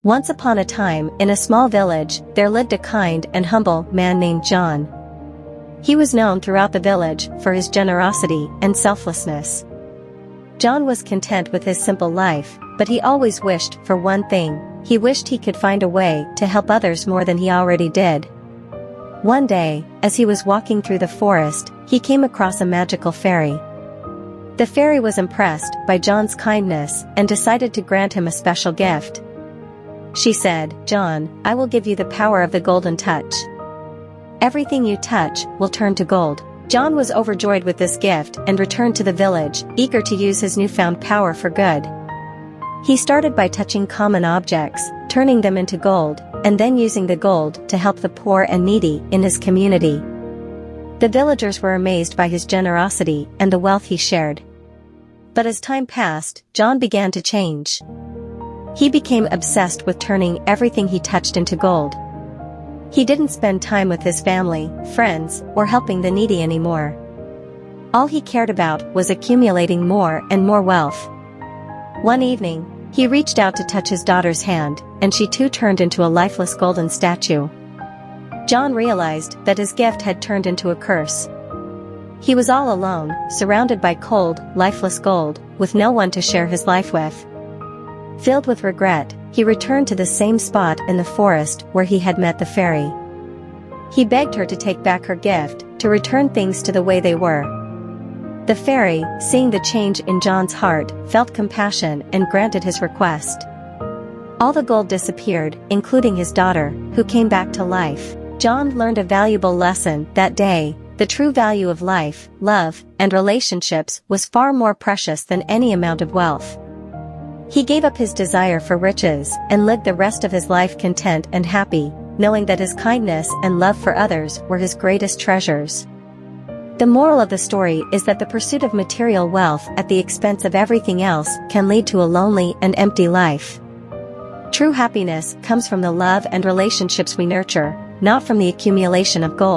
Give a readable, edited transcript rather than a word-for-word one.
Once upon a time, in a small village, there lived a kind and humble man named John. He was known throughout the village for his generosity and selflessness. John was content with his simple life, but he always wished for one thing. He wished he could find a way to help others more than he already did. One day, as he was walking through the forest, he came across a magical fairy. The fairy was impressed by John's kindness and decided to grant him a special gift. She said, "John, I will give you the power of the golden touch. Everything you touch will turn to gold." John was overjoyed with this gift and returned to the village, eager to use his newfound power for good. He started by touching common objects, turning them into gold, and then using the gold to help the poor and needy in his community. The villagers were amazed by his generosity and the wealth he shared. But as time passed, John began to change. He became obsessed with turning everything he touched into gold. He didn't spend time with his family, friends, or helping the needy anymore. All he cared about was accumulating more and more wealth. One evening, he reached out to touch his daughter's hand, and she too turned into a lifeless golden statue. John realized that his gift had turned into a curse. He was all alone, surrounded by cold, lifeless gold, with no one to share his life with. Filled with regret, he returned to the same spot in the forest where he had met the fairy. He begged her to take back her gift, to return things to the way they were. The fairy, seeing the change in John's heart, felt compassion and granted his request. All the gold disappeared, including his daughter, who came back to life. John learned a valuable lesson that day. The true value of life, love, and relationships was far more precious than any amount of wealth. He gave up his desire for riches and lived the rest of his life content and happy, knowing that his kindness and love for others were his greatest treasures. The moral of the story is that the pursuit of material wealth at the expense of everything else can lead to a lonely and empty life. True happiness comes from the love and relationships we nurture, not from the accumulation of gold.